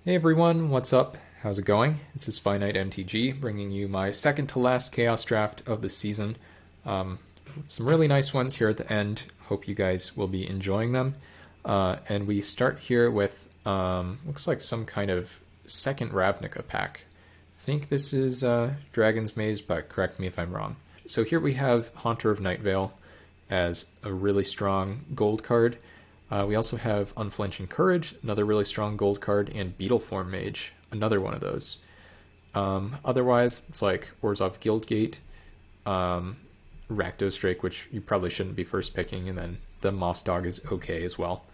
Hey everyone, what's up? How's it going? This is Finite MTG bringing you my second to last Chaos draft of the season. Some really nice ones here at the end. Hope you guys will be enjoying them. And we start here with, looks like some kind of second Ravnica pack. I think this is Dragon's Maze, but correct me if I'm wrong. So here we have Haunter of Nightvale as a really strong gold card. We also have Unflinching Courage, another really strong gold card, and Beetleform Mage, another one of those. Otherwise, it's like Orzhov Guildgate, Rakdos Drake, which you probably shouldn't be first picking, and then the Moss Dog is okay as well.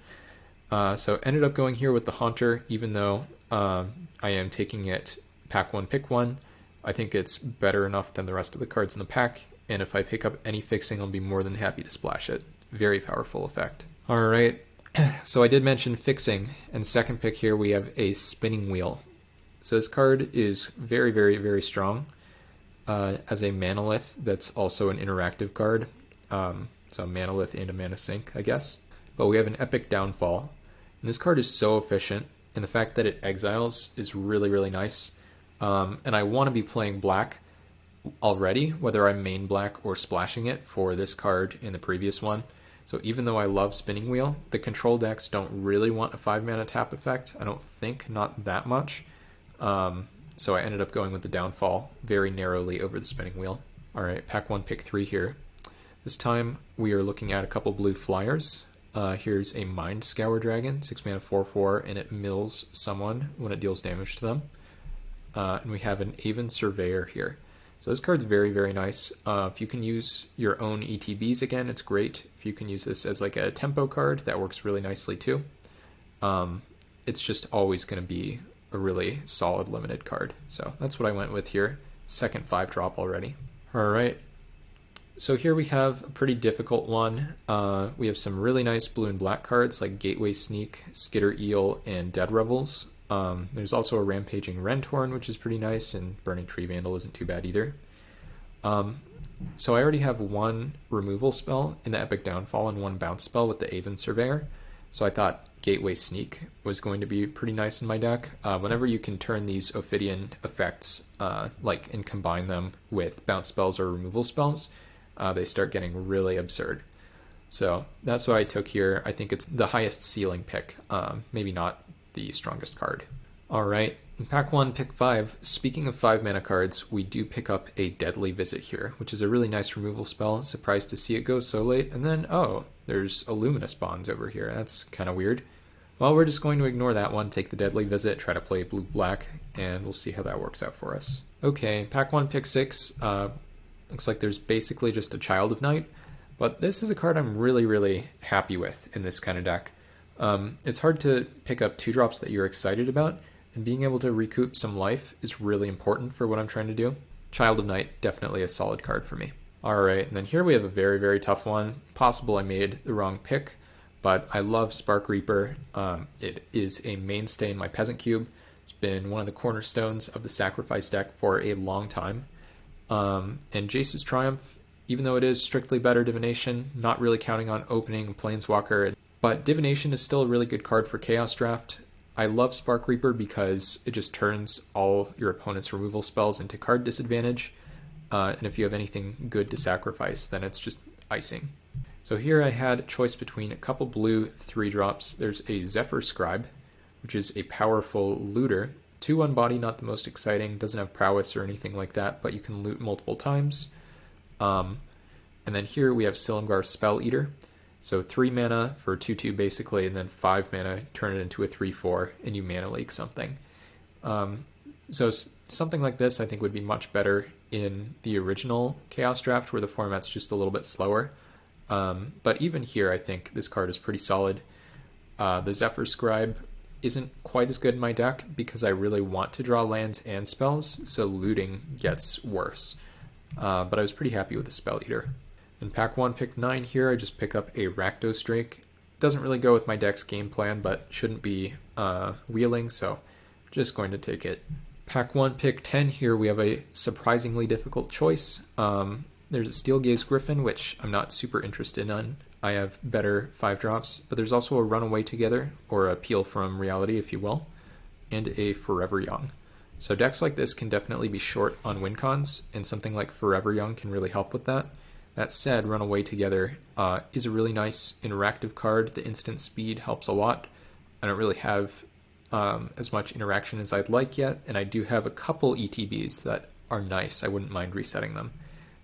So ended up going here with the Haunter, even though I am taking it pack 1, pick 1. I think it's better enough than the rest of the cards in the pack, and if I pick up any fixing, I'll be more than happy to splash it. Very powerful effect. Alright, so I did mention fixing, and second pick here we have a Spinning Wheel. So this card is very, very, very strong as a Manalith that's also an interactive card. So a Manalith and a Mana Sink, I guess. But we have an Epic Downfall, and this card is so efficient, and the fact that it exiles is really, really nice. And I want to be playing black already, whether I main black or splashing it for this card in the previous one. So even though I love Spinning Wheel, the control decks don't really want a 5-mana tap effect. I don't think, not that much. So I ended up going with the Downfall very narrowly over the Spinning Wheel. Alright, pack 1, pick 3 here. This time we are looking at a couple blue flyers. Here's a Mind Scour Dragon, 6-mana 4/4, and it mills someone when it deals damage to them. And we have an Aven Surveyor here. So this card's very, very nice. If you can use your own ETBs again, it's great. If you can use this as like a tempo card, that works really nicely too. It's just always going to be a really solid limited card. So that's what I went with here. Second 5-drop already. Alright, so here we have a pretty difficult one. We have some really nice blue and black cards like Gateway Sneak, Skitter Eel, and Dead Revels. There's also a Rampaging Rentorn, which is pretty nice, and Burning Tree Vandal isn't too bad either. So I already have one removal spell in the Epic Downfall and one bounce spell with the Aven Surveyor. So I thought Gateway Sneak was going to be pretty nice in my deck. Whenever you can turn these Ophidian effects and combine them with bounce spells or removal spells, they start getting really absurd. So that's what I took here. I think it's the highest ceiling pick, maybe not the strongest card. Alright, in pack 1, pick 5. Speaking of 5-mana cards, we do pick up a Deadly Visit here, which is a really nice removal spell. Surprised to see it go so late. And then, oh, there's a Luminous Bonds over here. That's kind of weird. Well, we're just going to ignore that one, take the Deadly Visit, try to play blue-black, and we'll see how that works out for us. Okay, pack 1, pick 6. Looks like there's basically just a Child of Night, but this is a card I'm really, really happy with in this kind of deck. It's hard to pick up 2-drops that you're excited about, and being able to recoup some life is really important for what I'm trying to do. Child of Night, definitely a solid card for me. Alright, and then here we have a very, very tough one. Possible I made the wrong pick, but I love Spark Reaper. It is a mainstay in my Peasant Cube. It's been one of the cornerstones of the Sacrifice deck for a long time. And Jace's Triumph, even though it is strictly better Divination, not really counting on opening Planeswalker, but Divination is still a really good card for Chaos Draft. I love Spark Reaper because it just turns all your opponent's removal spells into card disadvantage. And if you have anything good to sacrifice, then it's just icing. So here I had a choice between a couple blue 3-drops. There's a Zephyr Scribe, which is a powerful looter. 2/1 body, not the most exciting, doesn't have prowess or anything like that, but you can loot multiple times. And then here we have Silumgar Spell Eater. So 3 mana for 2/2 basically, and then 5 mana, turn it into a 3/4, and you mana leak something. So something like this I think would be much better in the original Chaos Draft, where the format's just a little bit slower. But even here, I think this card is pretty solid. The Zephyr Scribe isn't quite as good in my deck because I really want to draw lands and spells, so looting gets worse. But I was pretty happy with the Spell Eater. In pack 1, pick 9 here, I just pick up a Rakdos Drake. Doesn't really go with my deck's game plan, but shouldn't be wheeling, so just going to take it. Pack 1, pick 10 here, we have a surprisingly difficult choice. There's a Steel Gaze Griffin, which I'm not super interested in. I have better 5-drops, but there's also a Runaway Together, or a Peel from Reality, if you will. and a Forever Young. So decks like this can definitely be short on win cons, and something like Forever Young can really help with that. That said, Runaway Together is a really nice interactive card. The instant speed helps a lot. I don't really have as much interaction as I'd like yet, and I do have a couple ETBs that are nice. I wouldn't mind resetting them.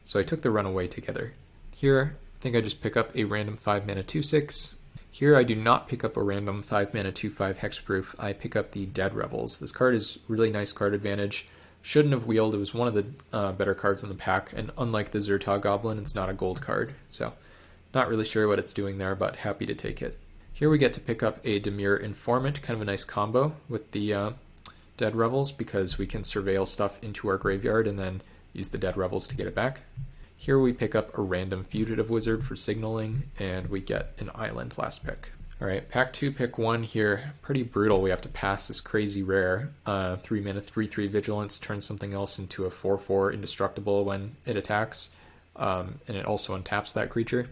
So I took the Runaway Together. Here, I think I just pick up a random 5-mana 2/6. Here I do not pick up a random 5-mana 2/5 hexproof. I pick up the Dead Revels. This card is really nice card advantage. Shouldn't have wheeled. It was one of the better cards in the pack, and unlike the Zertog Goblin, it's not a gold card. So not really sure what it's doing there, but happy to take it. Here we get to pick up a Demure Informant, kind of a nice combo with the Dead Revels, because we can surveil stuff into our graveyard and then use the Dead Revels to get it back. Here we pick up a random Fugitive Wizard for signaling, and we get an Island last pick. Alright, pack 2, pick 1 here. Pretty brutal. We have to pass this crazy rare. 3-mana 3/3 Vigilance turns something else into a 4/4 indestructible when it attacks, and it also untaps that creature.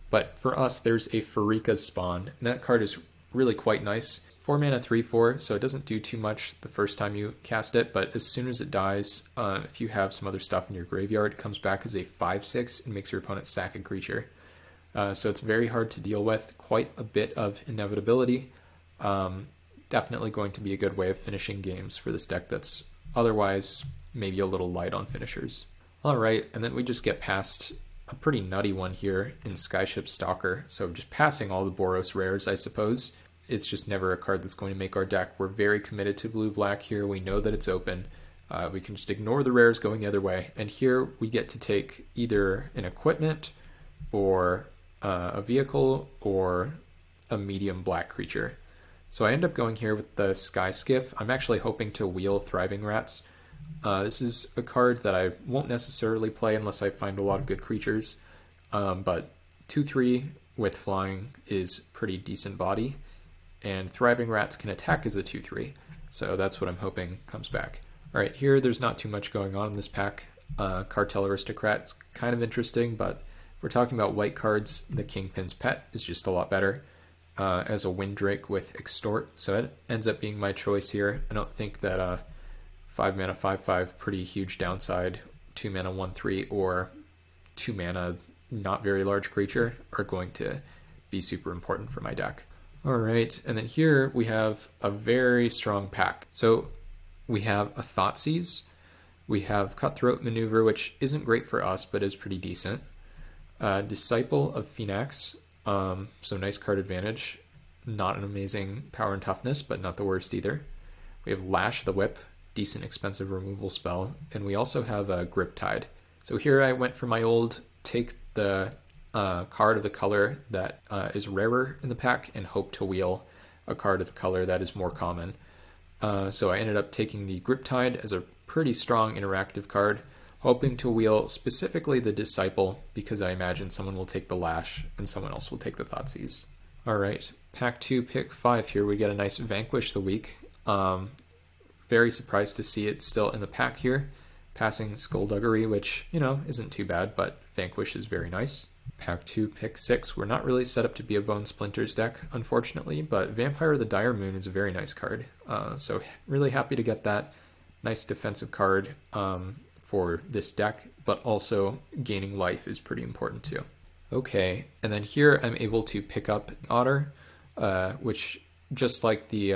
But for us, there's a Pharika's Spawn, and that card is really quite nice. 4-mana 3/4, so it doesn't do too much the first time you cast it, but as soon as it dies, if you have some other stuff in your graveyard, it comes back as a 5/6 and makes your opponent sack a creature. So it's very hard to deal with, quite a bit of inevitability. Definitely going to be a good way of finishing games for this deck that's otherwise maybe a little light on finishers. Alright, and then we just get past a pretty nutty one here in Skyship Stalker, so just passing all the Boros rares, I suppose. It's just never a card that's going to make our deck. We're very committed to blue-black here. We know that it's open. We can just ignore the rares going the other way. And here we get to take either an equipment or a vehicle or a medium black creature. So I end up going here with the Sky Skiff. I'm actually hoping to wheel Thriving Rats. This is a card that I won't necessarily play unless I find a lot of good creatures. But 2/3 with flying is pretty decent body. And Thriving Rats can attack as a 2/3, so that's what I'm hoping comes back. Alright, here there's not too much going on in this pack. Cartel Aristocrat's kind of interesting, but if we're talking about white cards, the Kingpin's Pet is just a lot better as a Windrake with Extort, so it ends up being my choice here. I don't think that 5-mana 5/5 pretty huge downside, 2-mana 1/3, or 2-mana not very large creature are going to be super important for my deck. Alright, and then here we have a very strong pack. So we have a Thoughtseize, we have Cutthroat Maneuver, which isn't great for us, but is pretty decent. Disciple of Phoenix, so nice card advantage. Not an amazing power and toughness, but not the worst either. We have Lash the Whip, decent expensive removal spell, and we also have a Griptide. So here I went for my old take the card of the color that is rarer in the pack and hope to wheel a card of the color that is more common. So I ended up taking the Griptide as a pretty strong interactive card, hoping to wheel specifically the Disciple because I imagine someone will take the Lash and someone else will take the Thoughtseize. Alright, pack 2, pick 5 here. We get a nice Vanquish the Weak. Very surprised to see it still in the pack here. Passing Skullduggery, which, you know, isn't too bad, but Vanquish is very nice. Pack 2, pick 6. We're not really set up to be a Bone Splinters deck, unfortunately, but Vampire of the Dire Moon is a very nice card. So really happy to get that. Nice defensive card for this deck, but also gaining life is pretty important too. Okay, and then here I'm able to pick up Otter, which, just like the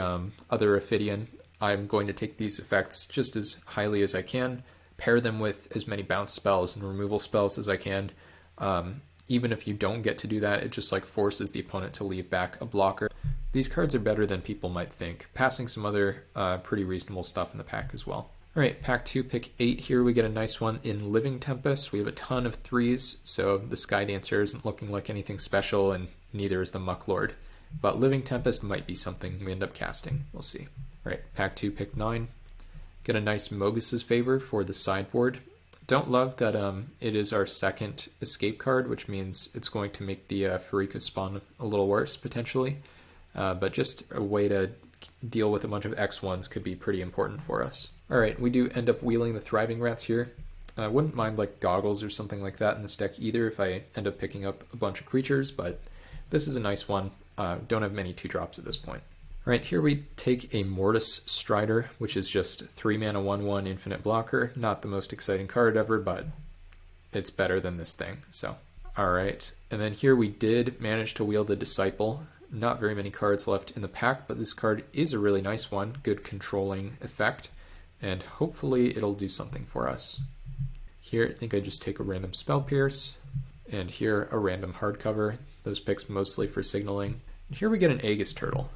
other Ophidian, I'm going to take these effects just as highly as I can, pair them with as many bounce spells and removal spells as I can. Even if you don't get to do that, it just like forces the opponent to leave back a blocker. These cards are better than people might think, passing some other pretty reasonable stuff in the pack as well. Alright, pack 2, pick 8. Here we get a nice one in Living Tempest. We have a ton of 3s, so the Sky Dancer isn't looking like anything special, and neither is the Mucklord. But Living Tempest might be something we end up casting. We'll see. Alright, pack 2, pick 9. Get a nice Mogus's Favor for the sideboard. Don't love that it is our second escape card, which means it's going to make the Pharika spawn a little worse, potentially. But just a way to deal with a bunch of X1s could be pretty important for us. Alright, we do end up wheeling the Thriving Rats here. I wouldn't mind like Goggles or something like that in this deck either if I end up picking up a bunch of creatures, but this is a nice one. Don't have many 2-drops at this point. Alright, here we take a Mortis Strider, which is just 3 mana 1/1 infinite blocker. Not the most exciting card ever, but it's better than this thing. So, alright. And then here we did manage to wield the Disciple. Not very many cards left in the pack, but this card is a really nice one. Good controlling effect, and hopefully it'll do something for us. Here, I think I just take a random Spell Pierce, and here a random hardcover. Those picks mostly for signaling. And here we get an Aegis Turtle.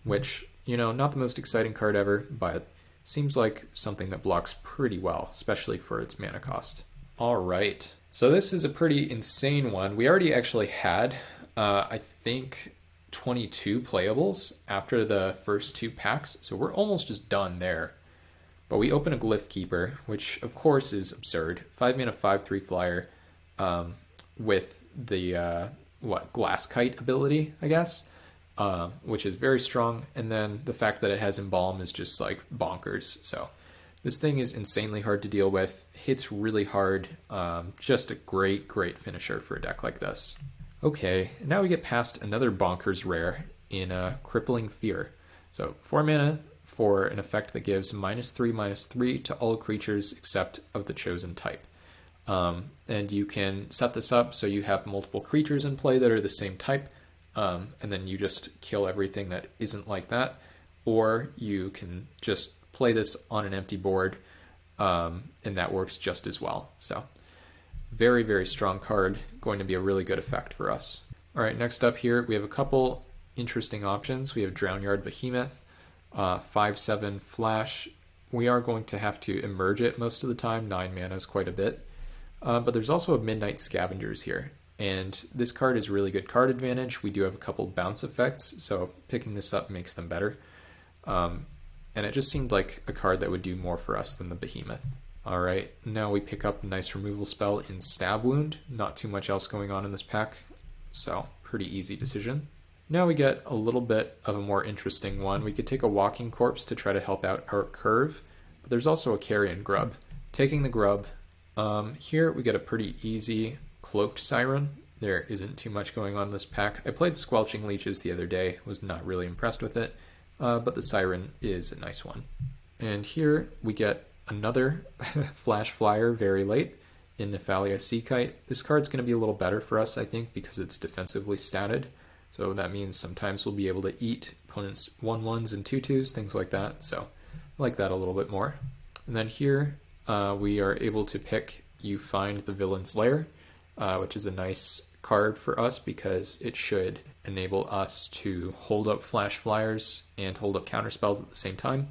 Which, you know, not the most exciting card ever, but seems like something that blocks pretty well, especially for its mana cost. All right, so this is a pretty insane one. We already actually had, I think, 22 playables after the first 2 packs, so we're almost just done there. But we open a Glyph Keeper, which of course is absurd. 5 mana 5/3 flyer with the, Glass Kite ability, I guess. Which is very strong, and then the fact that it has Embalm is just like bonkers. So this thing is insanely hard to deal with, hits really hard, just a great finisher for a deck like this. Okay, now we get past another bonkers rare in Crippling Fear. So 4 mana for an effect that gives -3/-3 to all creatures except of the chosen type. And you can set this up so you have multiple creatures in play that are the same type, and then you just kill everything that isn't like that, or you can just play this on an empty board, and that works just as well. So very strong card, going to be a really good effect for us. All right, next up here we have a couple interesting options. We have Drownyard Behemoth, 5/7 flash. We are going to have to emerge it most of the time. 9 mana is quite a bit, but there's also a Midnight Scavengers here. And this card is really good card advantage. We do have a couple bounce effects, so picking this up makes them better. And it just seemed like a card that would do more for us than the Behemoth. Alright, now we pick up a nice removal spell in Stab Wound. Not too much else going on in this pack, so pretty easy decision. Now we get a little bit of a more interesting one. We could take a Walking Corpse to try to help out our curve, but there's also a Carrion Grub. Taking the Grub, here we get a pretty easy Cloaked Siren. There isn't too much going on in this pack. I played Squelching Leeches the other day, was not really impressed with it, but the Siren is a nice one. And here we get another Flash Flyer very late in Nephalia Seakite. This card's going to be a little better for us, I think, because it's defensively statted. So that means sometimes we'll be able to eat opponents' 1/1s and 2/2s, things like that. So I like that a little bit more. And then here we are able to pick You Find the Villain's Lair, which is a nice card for us because it should enable us to hold up Flash Flyers and hold up counterspells at the same time.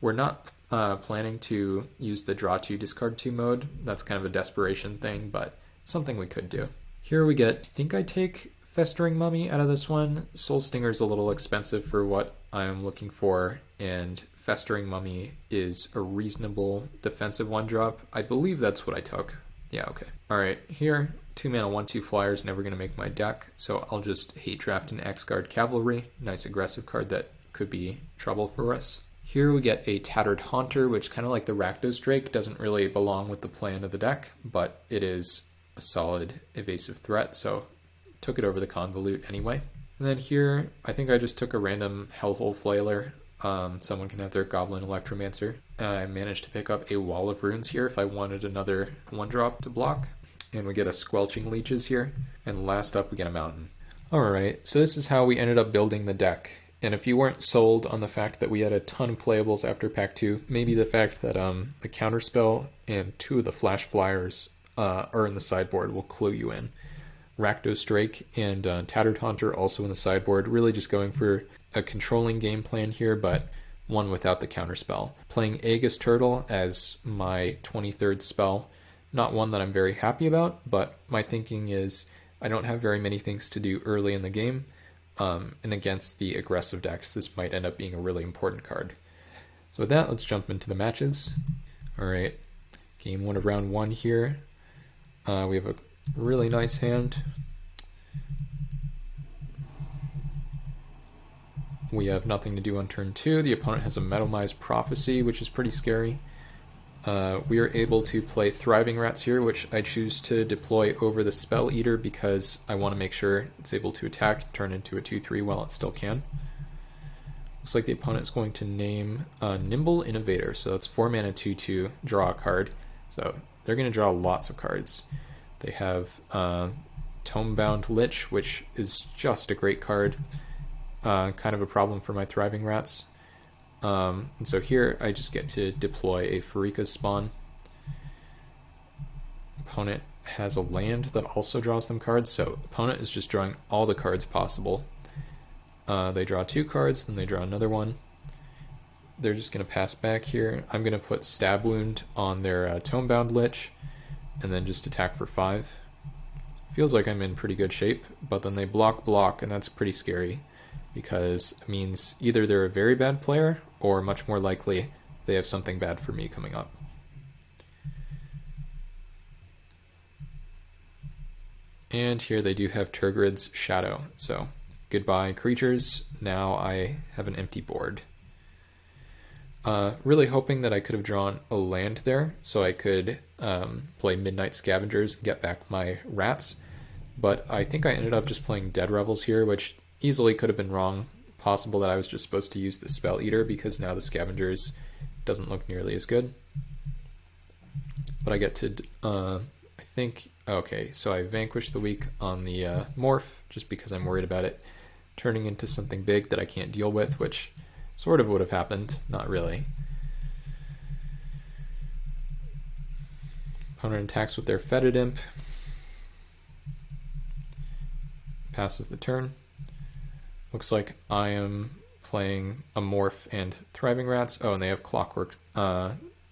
We're not planning to use the Draw 2, Discard 2 mode. That's kind of a desperation thing, but it's something we could do. Here we get, I think I take Festering Mummy out of this one. Soul Stinger's a little expensive for what I'm looking for, and Festering Mummy is a reasonable defensive 1-drop. I believe that's what I took. Yeah, okay. Alright, here, 2 mana 1/2 flyers, never going to make my deck, so I'll just hate draft an X-Guard Cavalry. Nice aggressive card that could be trouble for us. Here we get a Tattered Haunter, which, kind of like the Rakdos Drake, doesn't really belong with the plan of the deck, but it is a solid evasive threat, so took it over the Convolute anyway. And then here, I think I just took a random Hellhole Flailer. Someone can have their Goblin Electromancer. I managed to pick up a Wall of Runes here if I wanted another 1-drop to block. And we get a Squelching Leeches here. And last up we get a Mountain. Alright, so this is how we ended up building the deck. And if you weren't sold on the fact that we had a ton of playables after Pack 2, maybe the fact that the Counterspell and 2 of the Flash Flyers are in the sideboard will clue you in. Rakdos Drake and Tattered Haunter also in the sideboard, really just going for a controlling game plan here, but one without the counterspell. Playing Aegis Turtle as my 23rd spell, not one that I'm very happy about, but my thinking is I don't have very many things to do early in the game, and against the aggressive decks, this might end up being a really important card. So with that, let's jump into the matches. Alright, game 1 of round 1 here. We have a really nice hand. We have nothing to do on turn 2. The opponent has a Metalmized Prophecy, which is pretty scary. We are able to play Thriving Rats here, which I choose to deploy over the Spell Eater because I want to make sure it's able to attack and turn into a 2/3 while it still can. Looks like the opponent is going to name Nimble Innovator. So that's 4 mana 2/2, draw a card. So they're going to draw lots of cards. They have Tomebound Lich, which is just a great card. Kind of a problem for my Thriving Rats. And so here I just get to deploy a Pharika's Spawn. Opponent has a land that also draws them cards, so opponent is just drawing all the cards possible. They draw 2 cards, then they draw another one. They're just going to pass back here. I'm going to put Stab Wound on their Tomebound Lich, and then just attack for 5. Feels like I'm in pretty good shape, but then they block, and that's pretty scary, because it means either they're a very bad player, or much more likely they have something bad for me coming up. And here they do have Tergrid's Shadow, so goodbye creatures, now I have an empty board. Really hoping that I could have drawn a land there, so I could play Midnight Scavengers and get back my rats, but I think I ended up just playing Dead Revels here, which easily could have been wrong. Possible that I was just supposed to use the Spell Eater, because now the Scavengers doesn't look nearly as good. But I get to, I think, okay, so I Vanquish the Weak on the Morph, just because I'm worried about it turning into something big that I can't deal with, which sort of would have happened, not really. Opponent attacks with their Fetid Imp. Passes the turn. Looks like I am playing a Morph and Thriving Rats. Oh, and they have Clockwork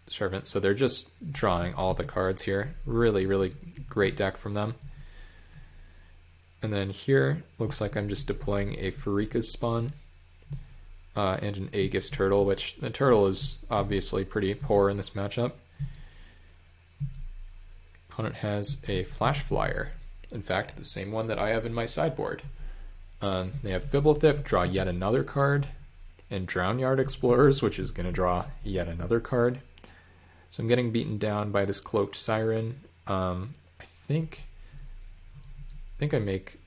Servant, so they're just drawing all the cards here. Really, really great deck from them. And then here, looks like I'm just deploying a Pharika's Spawn and an Aegis Turtle, which the turtle is obviously pretty poor in this matchup. Opponent has a Flash Flyer. In fact, the same one that I have in my sideboard. They have Fibblethip, draw yet another card, and Drownyard Explorers, which is going to draw yet another card. So I'm getting beaten down by this Cloaked Siren. I think I make,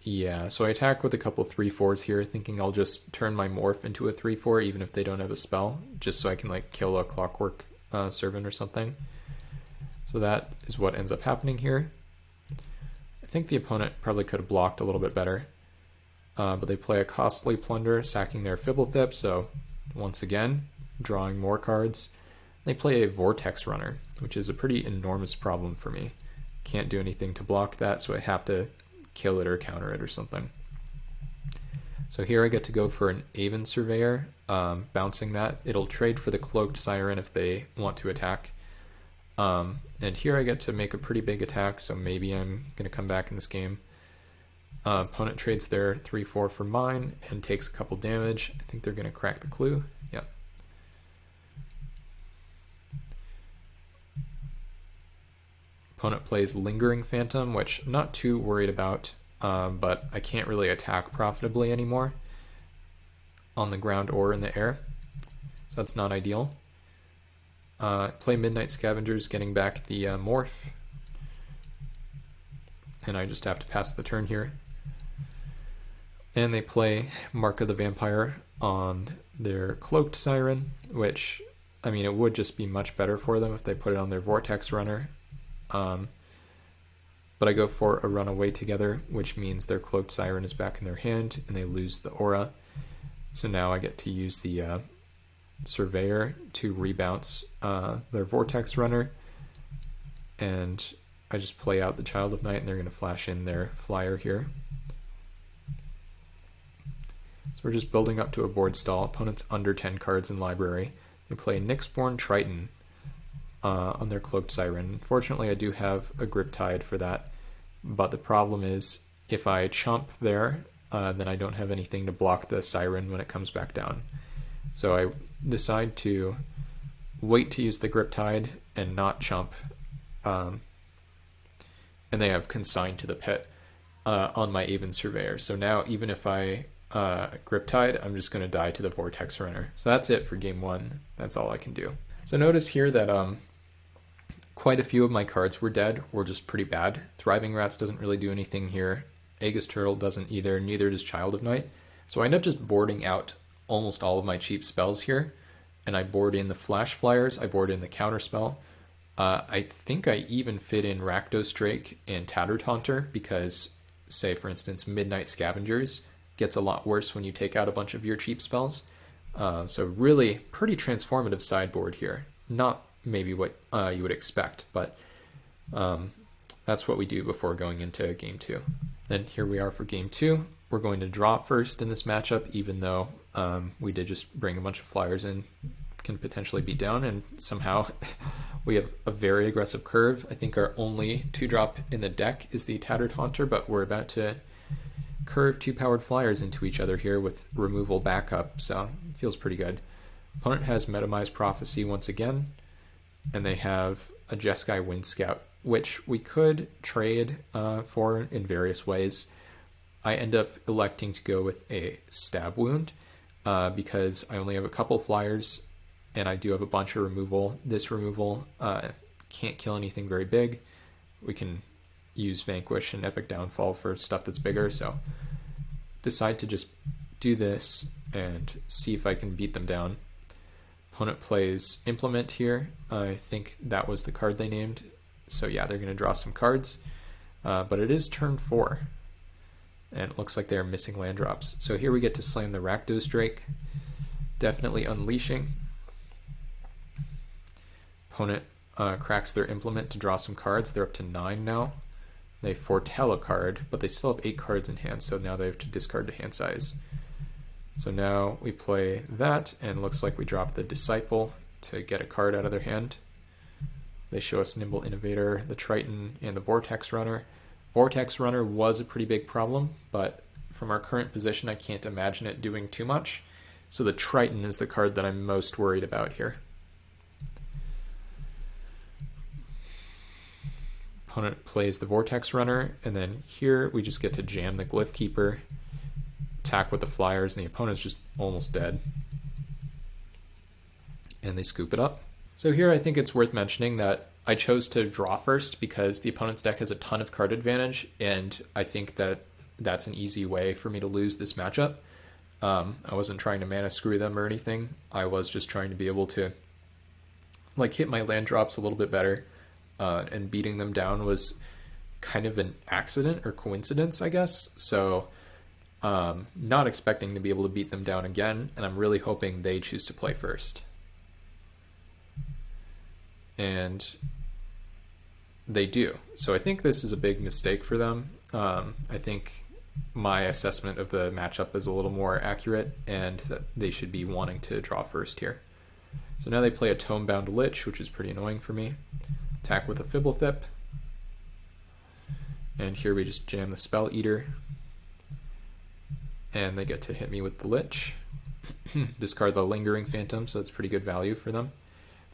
yeah, so I attack with a couple 3/4s here, thinking I'll just turn my Morph into a 3/4 even if they don't have a spell, just so I can like kill a Clockwork Servant or something. So that is what ends up happening here. I think the opponent probably could have blocked a little bit better, but they play a Costly Plunder, sacking their Fibblethip, so once again, drawing more cards. They play a Vortex Runner, which is a pretty enormous problem for me. Can't do anything to block that, so I have to kill it or counter it or something. So here I get to go for an Aven Surveyor, bouncing that. It'll trade for the Cloaked Siren if they want to attack. And here I get to make a pretty big attack, so maybe I'm going to come back in this game. Opponent trades their 3/4 for mine and takes a couple damage. I think they're going to crack the clue. Yep. Opponent plays Lingering Phantom, which I'm not too worried about, but I can't really attack profitably anymore on the ground or in the air, so that's not ideal. Play Midnight Scavengers, getting back the Morph, and I just have to pass the turn here. And they play Mark of the Vampire on their Cloaked Siren, which, I mean, it would just be much better for them if they put it on their Vortex Runner. But I go for a Runaway Together, which means their Cloaked Siren is back in their hand, and they lose the aura. So now I get to use the Surveyor to rebounce their Vortex Runner, and I just play out the Child of Night, and they're going to flash in their Flyer here. So we're just building up to a board stall. Opponent's under 10 cards in library. They play Nyxborn Triton on their Cloaked Siren. Unfortunately, I do have a Griptide for that, but the problem is if I chump there, then I don't have anything to block the Siren when it comes back down. So I decide to wait to use the Griptide and not chump, and they have Consigned to the Pit on my Aven Surveyor. So now even if I Griptide, I'm just going to die to the Vortex Runner. So that's it for game one. That's all I can do. So notice here that quite a few of my cards were dead or just pretty bad. Thriving Rats doesn't really do anything here. Aegis Turtle doesn't either, neither does Child of Night. So I end up just boarding out almost all of my cheap spells here, and I board in the Flash Flyers, I board in the Counterspell. I think I even fit in Rakdos Drake and Tattered Haunter because, say for instance, Midnight Scavengers gets a lot worse when you take out a bunch of your cheap spells. So really pretty transformative sideboard here. Not maybe what you would expect, but that's what we do before going into game 2. Then here we are for game 2. We're going to draw first in this matchup, even though we did just bring a bunch of flyers in, can potentially beat down, and somehow we have a very aggressive curve. I think our only 2-drop in the deck is the Tattered Haunter, but we're about to curve 2 powered flyers into each other here with removal backup, so it feels pretty good. Opponent has Metamized Prophecy once again, and they have a Jeskai Wind Scout, which we could trade for in various ways. I end up electing to go with a Stab Wound because I only have a couple flyers and I do have a bunch of removal. This removal can't kill anything very big. We can use Vanquish and Epic Downfall for stuff that's bigger, so decide to just do this and see if I can beat them down. Opponent plays Implement here. I think that was the card they named. So yeah, they're going to draw some cards, but it is turn 4, and it looks like they're missing land drops. So here we get to slam the Rakdos Drake, definitely unleashing. Opponent cracks their Implement to draw some cards. They're up to 9 now. They foretell a card, but they still have 8 cards in hand, so now they have to discard to hand size. So now we play that, and it looks like we drop the Disciple to get a card out of their hand. They show us Nimble Innovator, the Triton, and the Vortex Runner. Vortex Runner was a pretty big problem, but from our current position, I can't imagine it doing too much. So the Triton is the card that I'm most worried about here. Opponent plays the Vortex Runner, and then here we just get to jam the Glyph Keeper, attack with the flyers, and the opponent's just almost dead. And they scoop it up. So here I think it's worth mentioning that I chose to draw first because the opponent's deck has a ton of card advantage, and I think that that's an easy way for me to lose this matchup. I wasn't trying to mana screw them or anything. I was just trying to be able to like hit my land drops a little bit better, and beating them down was kind of an accident or coincidence, I guess. So not expecting to be able to beat them down again, and I'm really hoping they choose to play first. And they do. So I think this is a big mistake for them. I think my assessment of the matchup is a little more accurate, and that they should be wanting to draw first here. So now they play a Tome-Bound Lich, which is pretty annoying for me. Attack with a Fibblethip. And here we just jam the Spell Eater. And they get to hit me with the Lich. Discard the Lingering Phantom, so that's pretty good value for them.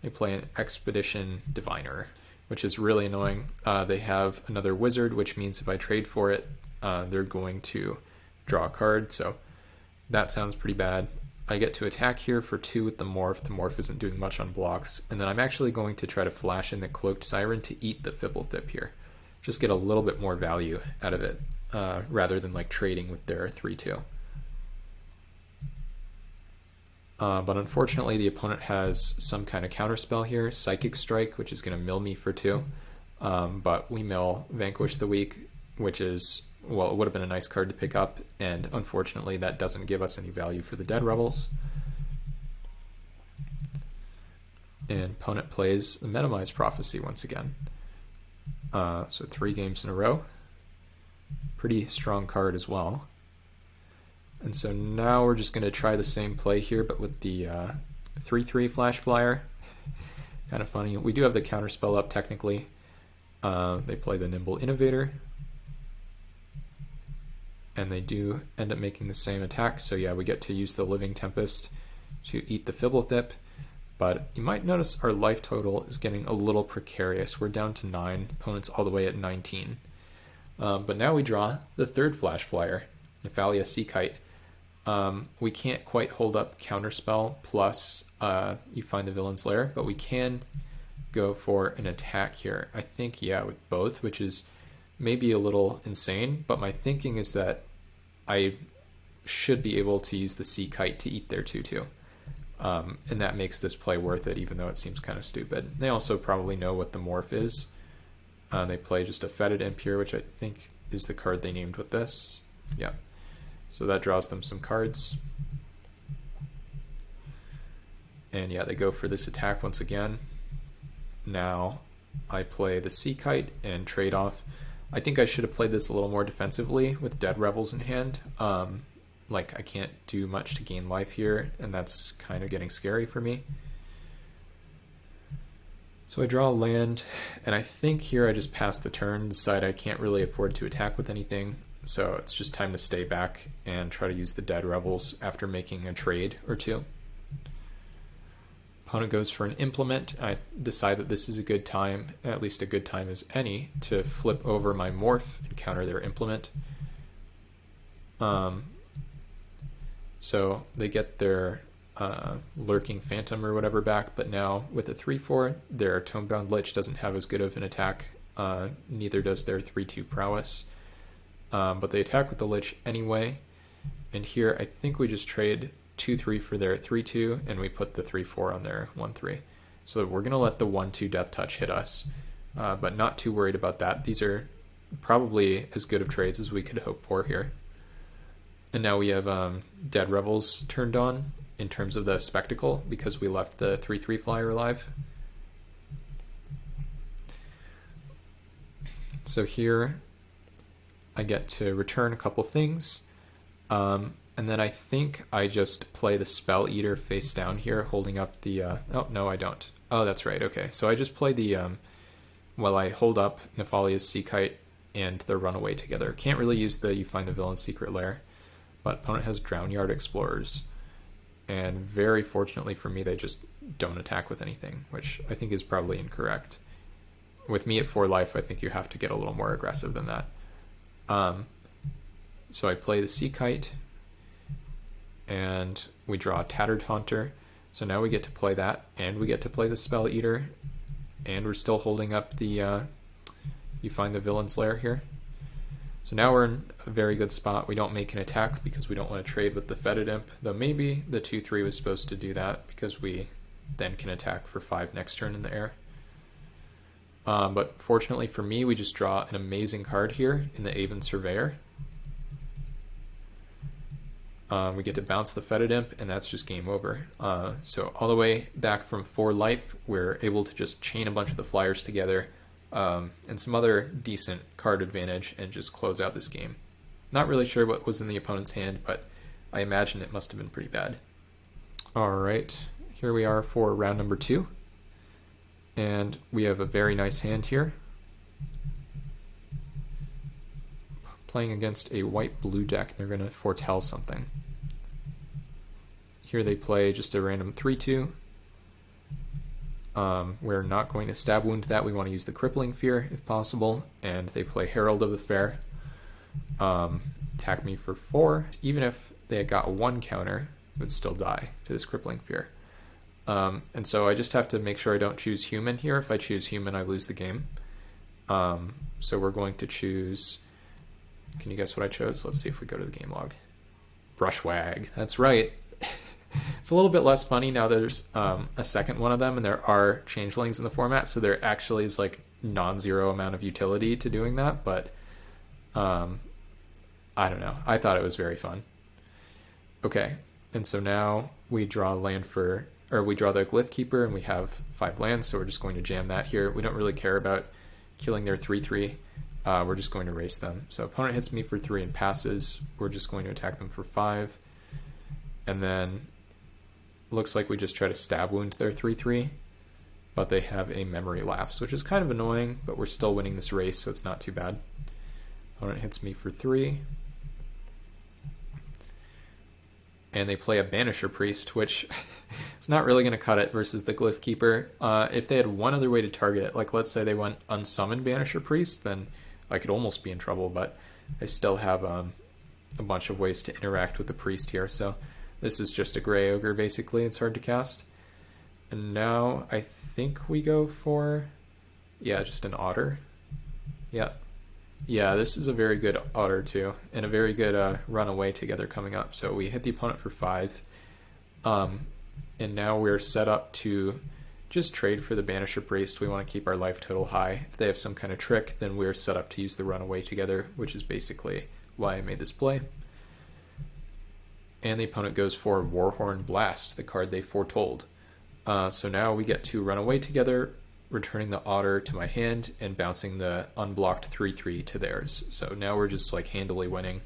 They play an Expedition Diviner, which is really annoying. They have another Wizard, which means if I trade for it, they're going to draw a card, so that sounds pretty bad. I get to attack here for 2 with the Morph. The Morph isn't doing much on blocks, and then I'm actually going to try to flash in the Cloaked Siren to eat the Fibblethip here. Just get a little bit more value out of it, rather than like trading with their 3/2. But unfortunately, the opponent has some kind of counterspell here, Psychic Strike, which is going to mill me for 2. But we mill Vanquish the Weak, which is, well, it would have been a nice card to pick up, and unfortunately that doesn't give us any value for the Dead Rebels. And opponent plays the Metamized Prophecy once again. So 3 games in a row. Pretty strong card as well. And so now we're just going to try the same play here, but with the 3/3 Flash Flyer. Kind of funny. We do have the counterspell up technically. They play the Nimble Innovator. And they do end up making the same attack. So yeah, we get to use the Living Tempest to eat the Fibblethip. But you might notice our life total is getting a little precarious. We're down to 9, opponent's all the way at 19. But now we draw the 3rd Flash Flyer, Nephalia Seakite. We can't quite hold up Counterspell plus you find the Villain's Lair, but we can go for an attack here. I think, yeah, with both, which is maybe a little insane, but my thinking is that I should be able to use the sea kite to eat their 2/2. And that makes this play worth it, even though it seems kind of stupid. They also probably know what the morph is. They play just a Fetid Imp here, which I think is the card they named with this. Yeah. So that draws them some cards. And yeah, they go for this attack once again. Now I play the Sea Kite and trade off. I think I should have played this a little more defensively with Dead Revels in hand. Like, I can't do much to gain life here, and that's kind of getting scary for me. So I draw a land, and I think here I just pass the turn, decide I can't really afford to attack with anything, so it's just time to stay back and try to use the Dead Revels after making a trade or two. Opponent goes for an Implement. I decide that this is a good time, at least a good time as any, to flip over my Morph and counter their Implement. So they get their Lurking Phantom or whatever back, but now with a 3/4, their Tomebound Lich doesn't have as good of an attack, neither does their 3/2 Prowess. But they attack with the Lich anyway, and here I think we just trade 2/3 for their 3/2, and we put the 3/4 on their 1/3. So we're going to let the 1/2 Death Touch hit us, but not too worried about that. These are probably as good of trades as we could hope for here. And now we have Dead Revels turned on in terms of the Spectacle, because we left the 3/3 flyer alive. So here I get to return a couple things. And then I think I just play the Spell Eater face down here, holding up the... oh, no, I don't. Oh, that's right. Okay, so I just play the... well, I hold up Nefalia's Sea Kite and the Runaway together. Can't really use the You Find the Villain's Secret Lair, but opponent has Drownyard Explorers. And very fortunately for me, they just don't attack with anything, which I think is probably incorrect. With me at 4 life, I think you have to get a little more aggressive than that. So I play the Sea Kite, and we draw a Tattered Haunter. So now we get to play that, and we get to play the Spell Eater, and we're still holding up the You Find the Villain's Lair here. So now we're in a very good spot. We don't make an attack because we don't want to trade with the Fetid Imp, though maybe the 2/3 was supposed to do that because we then can attack for 5 next turn in the air. But fortunately for me, we just draw an amazing card here in the Aven Surveyor. We get to bounce the Fetid Imp, and that's just game over. So all the way back from 4 life, we're able to just chain a bunch of the flyers together, and some other decent card advantage, and just close out this game. Not really sure what was in the opponent's hand, but I imagine it must have been pretty bad. Alright, here we are for round number 2. And we have a very nice hand here. Playing against a white-blue deck, they're going to foretell something. Here they play just a random 3/2. We're not going to stab wound that. We want to use the Crippling Fear if possible. And they play Herald of the Fair. Attack me for 4. Even if they got a 1 counter, it would still die to this Crippling Fear. And so I just have to make sure I don't choose Human here. If I choose Human, I lose the game. So we're going to choose... Can you guess what I chose? Let's see if we go to the game log. Brushwag. That's right. It's a little bit less funny now there's a second one of them, and there are changelings in the format, so there actually is like non-zero amount of utility to doing that, but I don't know. I thought it was very fun. Okay, and so now we draw land for... or we draw the Glyph Keeper, and we have 5 lands, so we're just going to jam that here. We don't really care about killing their 3/3. We're just going to race them. So opponent hits me for 3 and passes. We're just going to attack them for 5. And then looks like we just try to stab wound their 3/3, but they have a Memory Lapse, which is kind of annoying, but we're still winning this race, so it's not too bad. Opponent hits me for 3. And they play a Banisher Priest, which is not really going to cut it versus the Glyph Keeper. If they had one other way to target it, like let's say they went Unsummon Banisher Priest, then I could almost be in trouble, but I still have a bunch of ways to interact with the Priest here. So this is just a Grey Ogre, basically. It's hard to cast. And now I think we go for, yeah, just an Otter. Yeah. Yeah, this is a very good otter too, and a very good runaway together coming up. So we hit the opponent for 5, and now we're set up to just trade for the Banisher Priest. We want to keep our life total high. If they have some kind of trick, then we're set up to use the runaway together, which is basically why I made this play. And the opponent goes for Warhorn Blast, the card they foretold. So now we get to run away together, returning the otter to my hand and bouncing the unblocked 3/3 to theirs. So now we're just like handily winning.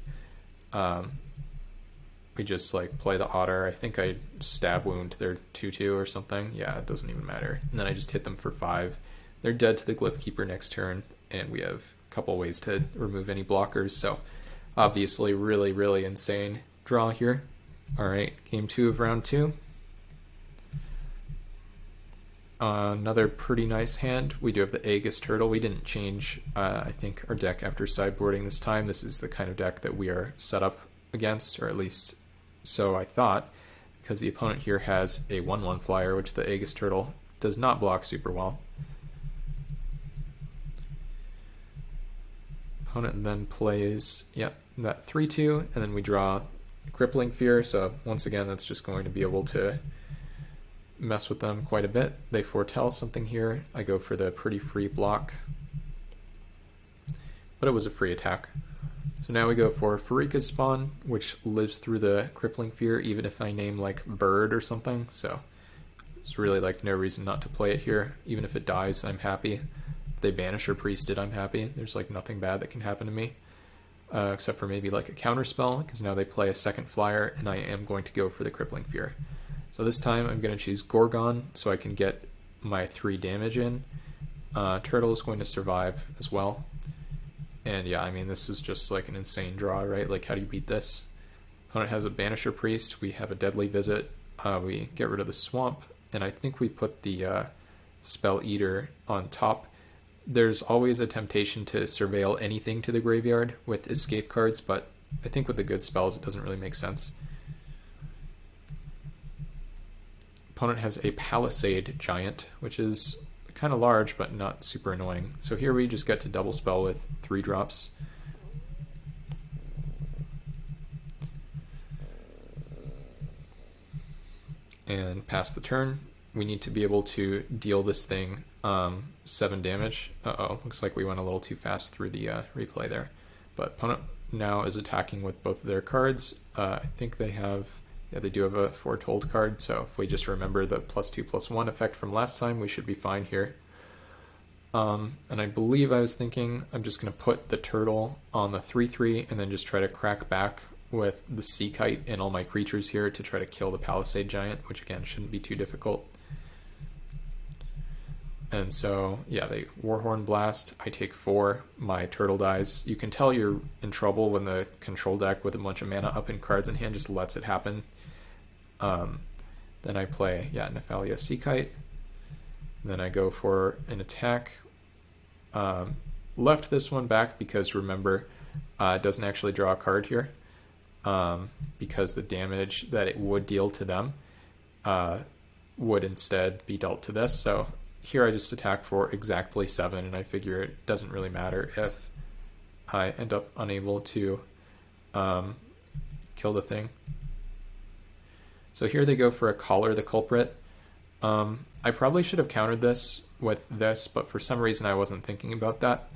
We just like play the otter. I think I stab wound their 2/2 or something. Yeah, it doesn't even matter. And then I just hit them for 5. They're dead to the Glyph Keeper next turn, and we have a couple ways to remove any blockers. So obviously really, really insane draw here. All right, game 2 of round 2. Another pretty nice hand. We do have the Aegis Turtle. We didn't change, I think, our deck after sideboarding this time. This is the kind of deck that we are set up against, or at least so I thought, because the opponent here has a 1/1 flyer, which the Aegis Turtle does not block super well. Opponent then plays, that 3/2, and then we draw Crippling Fear. So once again, that's just going to be able to mess with them quite a bit. They foretell something here. I go for the pretty free block, but it was a free attack. So now we go for Farika's Spawn, which lives through the Crippling Fear, even if I name like Bird or something. So there's really like no reason not to play it here. Even if it dies, I'm happy. If they banish or priested, I'm happy. There's like nothing bad that can happen to me, except for maybe like a counter spell, because now they play a second flyer, and I am going to go for the Crippling Fear. So this time I'm going to choose Gorgon so I can get my 3 damage in. Turtle is going to survive as well. And yeah, I mean, this is just like an insane draw, right? Like, how do you beat this? Opponent has a Banisher Priest. We have a Deadly Visit. We get rid of the Swamp. And I think we put the Spell Eater on top. There's always a temptation to surveil anything to the graveyard with escape cards, but I think with the good spells, it doesn't really make sense. Opponent has a Palisade Giant, which is kind of large but not super annoying. So here we just get to double spell with 3 drops. And pass the turn. We need to be able to deal this thing 7 damage. Uh-oh, looks like we went a little too fast through the replay there. But opponent now is attacking with both of their cards. I think they have... Yeah, they do have a foretold card, so if we just remember the +2/+1 effect from last time, we should be fine here. And I believe I was thinking I'm just going to put the turtle on the 3/3 and then just try to crack back with the Sea Kite and all my creatures here to try to kill the Palisade Giant, which again shouldn't be too difficult. And so, yeah, they Warhorn Blast, I take 4, my turtle dies. You can tell you're in trouble when the control deck with a bunch of mana up and cards in hand just lets it happen. Then I play, Nephalia Sea Kite. Then I go for an attack. Left this one back because, remember, it doesn't actually draw a card here, because the damage that it would deal to them would instead be dealt to this. So here I just attack for exactly 7, and I figure it doesn't really matter if I end up unable to kill the thing. So here they go for a Collar the Culprit. I probably should have countered this with this, but for some reason I wasn't thinking about that.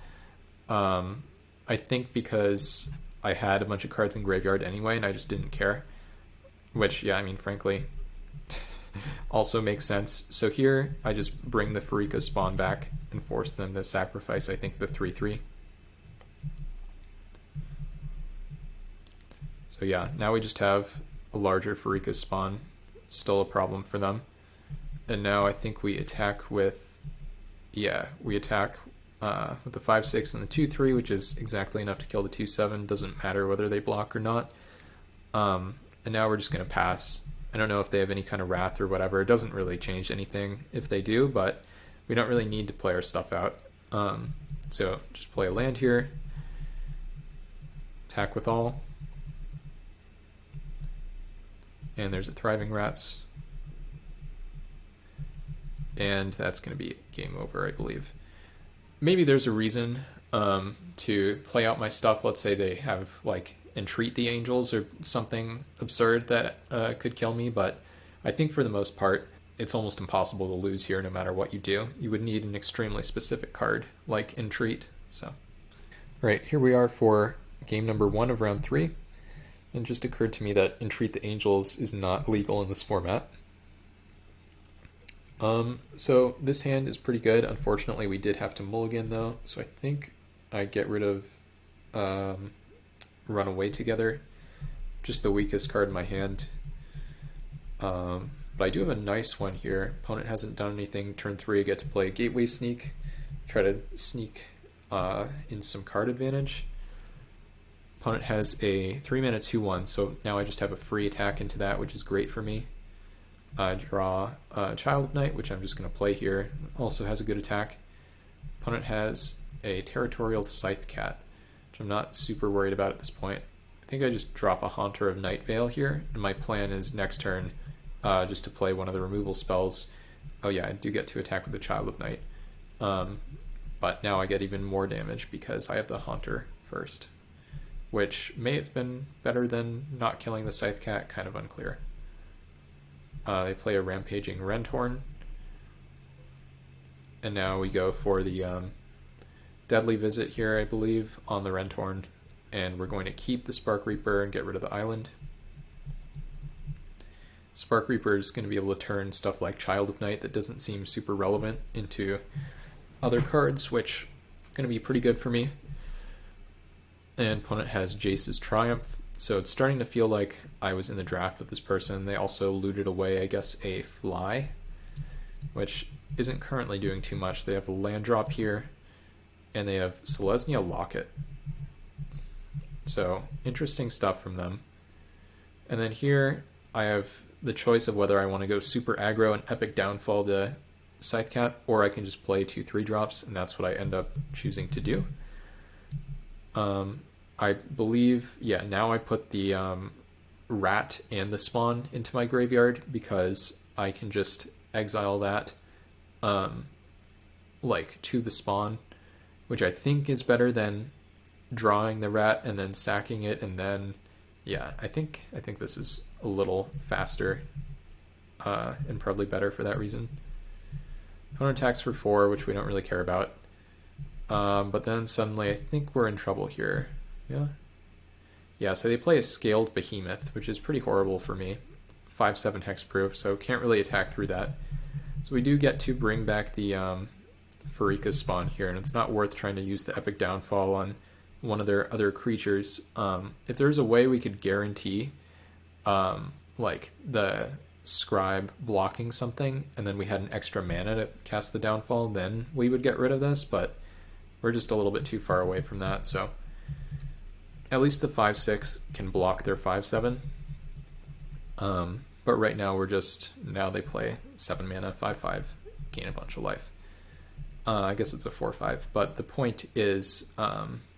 I think because I had a bunch of cards in graveyard anyway, and I just didn't care. Which, yeah, I mean, frankly, also makes sense. So here, I just bring the Farika Spawn back and force them to sacrifice, I think, the 3/3. So yeah, now we just have a larger Farika Spawn, still a problem for them. And now I think we attack with, with the 5/6 and the 2/3, which is exactly enough to kill the 2/7. Doesn't matter whether they block or not. And now we're just going to pass. I don't know if they have any kind of Wrath or whatever. It doesn't really change anything if they do, but we don't really need to play our stuff out. So just play a land here. Attack with all. And there's a Thriving Rats. And that's going to be game over, I believe. maybe there's a reason to play out my stuff. Let's say they have like entreat the angels or something absurd that could kill me, but I think for the most part, it's almost impossible to lose here no matter what you do. You would need an extremely specific card like entreat. So, all right, here we are for game number 1 of round 3. And it just occurred to me that entreat the angels is not legal in this format. So this hand is pretty good. Unfortunately, we did have to mulligan though, so I think I get rid of Run Away Together, just the weakest card in my hand. But I do have a nice one here. Opponent hasn't done anything. Turn 3, I get to play Gateway Sneak, try to sneak in some card advantage. Opponent has a 3-mana 2/1, so now I just have a free attack into that, which is great for me. I draw Child of Night, which I'm just going to play here. Also has a good attack. Opponent has a Territorial Scythe Cat, which I'm not super worried about at this point. I think I just drop a Haunter of Night Vale here, and my plan is next turn just to play one of the removal spells. Oh yeah, I do get to attack with the Child of Night. But now I get even more damage because I have the Haunter first, which may have been better than not killing the Scythe Cat, kind of unclear. They play a Rampaging Rentorn. And now we go for the Deadly Visit here, I believe, on the Rentorn. And we're going to keep the Spark Reaper and get rid of the island. Spark Reaper is going to be able to turn stuff like Child of Night that doesn't seem super relevant into other cards, which is going to be pretty good for me. And opponent has Jace's Triumph. So it's starting to feel like I was in the draft with this person. They also looted away, I guess, a Fly, which isn't currently doing too much. They have a land drop here, and they have Selesnya Locket. So interesting stuff from them. And then here I have the choice of whether I want to go super aggro and epic downfall the Scythe Cat, or I can just play 2/3 drops, and that's what I end up choosing to do. I believe, yeah, now I put the Rat and the Spawn into my graveyard because I can just exile that like to the Spawn, which I think is better than drawing the Rat and then sacking it, and then yeah, I think this is a little faster and probably better for that reason. Opponent attacks for 4, which we don't really care about. But then suddenly I think we're in trouble here. Yeah, so they play a Scaled Behemoth, which is pretty horrible for me. 5/7 hexproof, so can't really attack through that. So we do get to bring back the Pharika's Spawn here, and it's not worth trying to use the Epic Downfall on one of their other creatures. If there's a way we could guarantee like the Scribe blocking something, and then we had an extra mana to cast the Downfall, then we would get rid of this, but we're just a little bit too far away from that, so at least the 5/6 can block their 5/7. But right now now they play 7 mana, 5/5, gain a bunch of life. I guess it's a 4/5, but the point is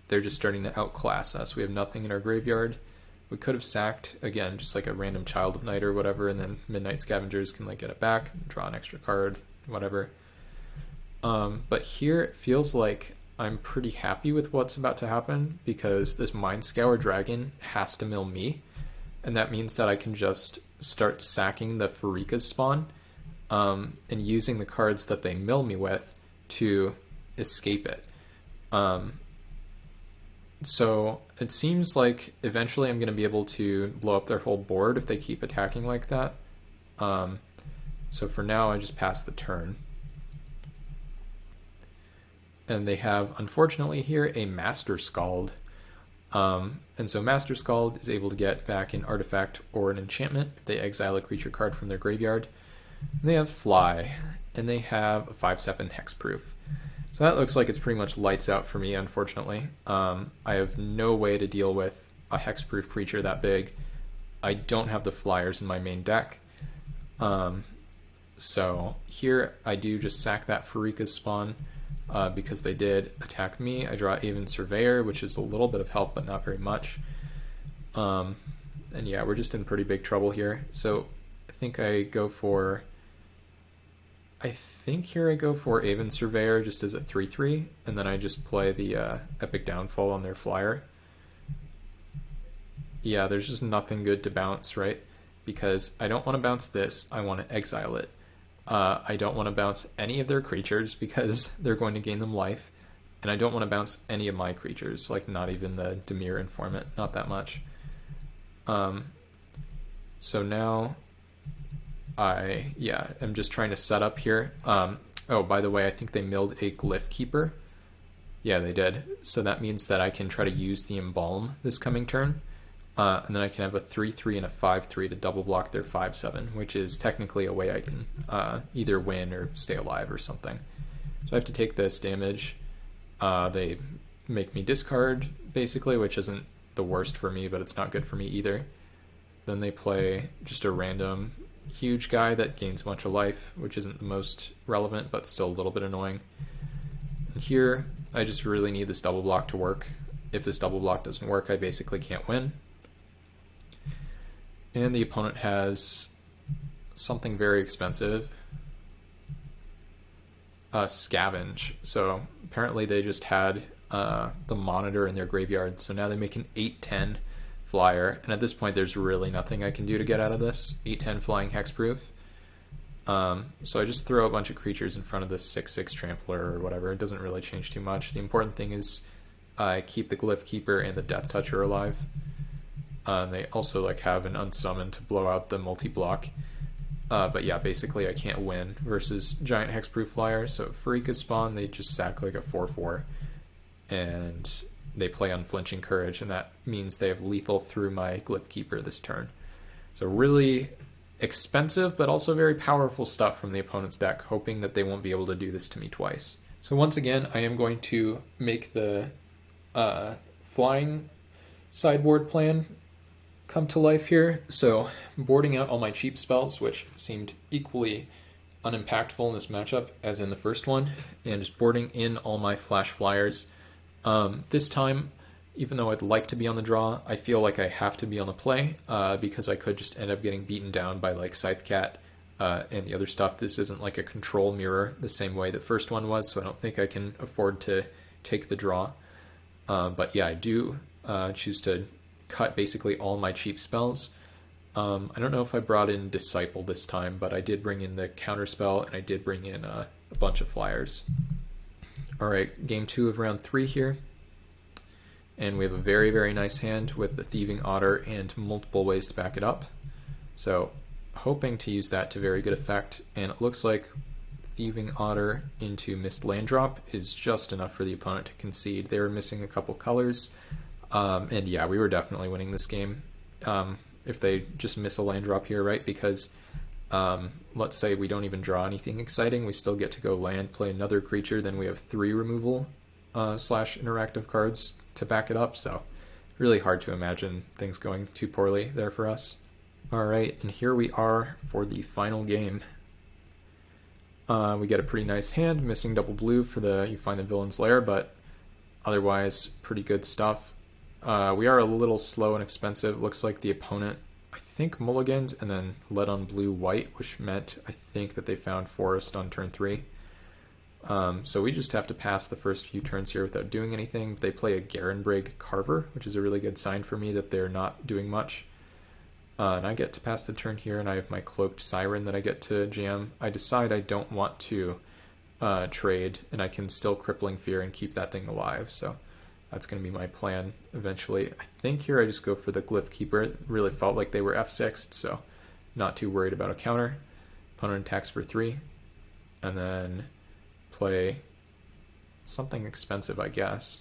they're just starting to outclass us. We have nothing in our graveyard. We could have sacked, again, just like a random Child of Night or whatever, and then Midnight Scavengers can like get it back, draw an extra card, whatever. But here it feels like I'm pretty happy with what's about to happen because this Mind Scour Dragon has to mill me, and that means that I can just start sacking the Pharika's Spawn and using the cards that they mill me with to escape it. So it seems like eventually I'm going to be able to blow up their whole board if they keep attacking like that. So for now I just pass the turn. And they have, unfortunately here, a Master Scald. And so Master Scald is able to get back an artifact or an enchantment if they exile a creature card from their graveyard. And they have Fly, and they have a 5/7 hexproof. So that looks like it's pretty much lights out for me, unfortunately. I have no way to deal with a hexproof creature that big. I don't have the flyers in my main deck. So here I do just sack that Pharika's Spawn. Because they did attack me. I draw Aven Surveyor, which is a little bit of help, but not very much. And yeah, we're just in pretty big trouble here. So I think I go for I think here I go for Aven Surveyor just as a 3/3, and then I just play the Epic Downfall on their flyer. Yeah, there's just nothing good to bounce, right? Because I don't want to bounce this, I want to exile it. I don't want to bounce any of their creatures because they're going to gain them life, and I don't want to bounce any of my creatures, like not even the Dimir Informant, not that much. So now I'm just trying to set up here. Oh, by the way, I think they milled a Glyph Keeper. Yeah, they did. So that means that I can try to use the Embalm this coming turn. And then I can have a 3/3 and a 5/3 to double block their 5/7, which is technically a way I can either win or stay alive or something. So I have to take this damage. They make me discard, basically, which isn't the worst for me, but it's not good for me either. Then they play just a random huge guy that gains a bunch of life, which isn't the most relevant, but still a little bit annoying. And here, I just really need this double block to work. If this double block doesn't work, I basically can't win. And the opponent has something very expensive. Scavenge. So apparently they just had the Monitor in their graveyard. So now they make an 8/10 flyer. And at this point, there's really nothing I can do to get out of this. 8/10 flying hexproof. So I just throw a bunch of creatures in front of this 6/6 Trampler or whatever. It doesn't really change too much. The important thing is I keep the Glyph Keeper and the Death Toucher alive. They also have an unsummon to blow out the multi-block. But yeah, basically I can't win versus Giant Hexproof Flyer. So Pharika spawn, they just sack like a 4/4. And they play Unflinching Courage, and that means they have lethal through my Glyph Keeper this turn. So really expensive, but also very powerful stuff from the opponent's deck, hoping that they won't be able to do this to me twice. So once again, I am going to make the flying sideboard plan come to life here. So boarding out all my cheap spells, which seemed equally unimpactful in this matchup as in the first one, and just boarding in all my flash flyers. This time, even though I'd like to be on the draw, I feel like I have to be on the play because I could just end up getting beaten down by Scythecat and the other stuff. This isn't like a control mirror the same way the first one was, so I don't think I can afford to take the draw. But yeah, I do choose to cut basically all my cheap spells. I don't know if I brought in Disciple this time, but I did bring in the counter spell, and I did bring in a bunch of flyers. Alright, game 2 of round 3 here. And we have a very, very nice hand with the Thieving Otter and multiple ways to back it up. So hoping to use that to very good effect, and it looks like Thieving Otter into Mist Land Drop is just enough for the opponent to concede. They were missing a couple colors. And yeah, we were definitely winning this game if they just miss a land drop here, right? Because let's say we don't even draw anything exciting, we still get to go land, play another creature, then we have 3 removal / interactive cards to back it up, so really hard to imagine things going too poorly there for us. Alright, and here we are for the final game. We get a pretty nice hand, missing double blue for the You Find the Villain's Lair, but otherwise pretty good stuff. We are a little slow and expensive. Looks like the opponent, I think, mulliganed and then led on blue-white, which meant, I think, that they found Forest on turn 3. So we just have to pass the first few turns here without doing anything. They play a Garenbrig Carver, which is a really good sign for me that they're not doing much. And I get to pass the turn here, and I have my Cloaked Siren that I get to jam. I decide I don't want to trade, and I can still Crippling Fear and keep that thing alive, so that's going to be my plan eventually. I think here I just go for the Glyph Keeper. It really felt like they were F6'd, so not too worried about a counter. Opponent attacks for 3, and then play something expensive, I guess.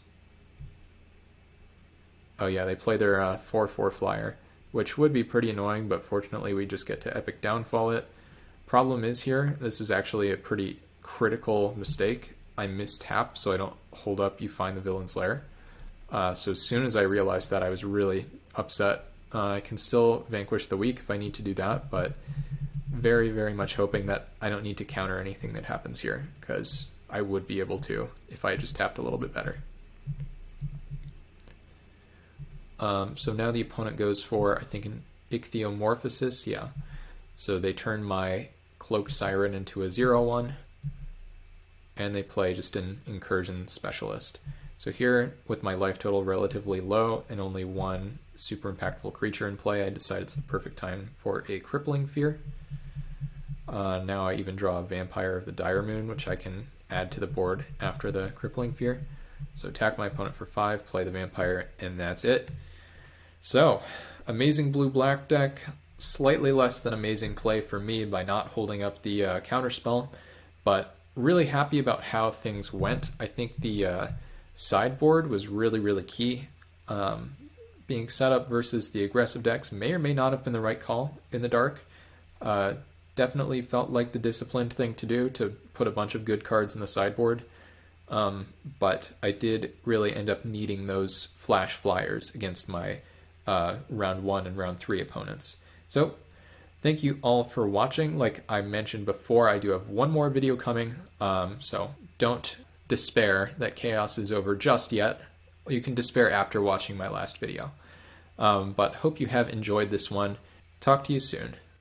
Oh yeah, they play their 4/4 flyer, which would be pretty annoying, but fortunately we just get to Epic Downfall it. Problem is here, this is actually a pretty critical mistake. I mistap so I don't hold up You Find the Villain's Lair. So as soon as I realized that, I was really upset. I can still vanquish the weak if I need to do that, but very, very much hoping that I don't need to counter anything that happens here, because I would be able to if I just tapped a little bit better. So now the opponent goes for, I think, an Ichthyomorphosis, yeah. So they turn my Cloaked Siren into a 0/1, and they play just an Incursion Specialist. So here, with my life total relatively low and only one super impactful creature in play, I decide it's the perfect time for a Crippling Fear. Now I even draw a Vampire of the Dire Moon, which I can add to the board after the Crippling Fear. So attack my opponent for 5, play the Vampire, and that's it. So, amazing blue-black deck, slightly less than amazing play for me by not holding up the counterspell, but really happy about how things went. I think the sideboard was really, really key. Being set up versus the aggressive decks may or may not have been the right call in the dark. Definitely felt like the disciplined thing to do to put a bunch of good cards in the sideboard. But I did really end up needing those flash flyers against my round 1 and round 3 opponents. So thank you all for watching. Like I mentioned before, I do have one more video coming, so don't despair that chaos is over just yet. You can despair after watching my last video. But hope you have enjoyed this one. Talk to you soon.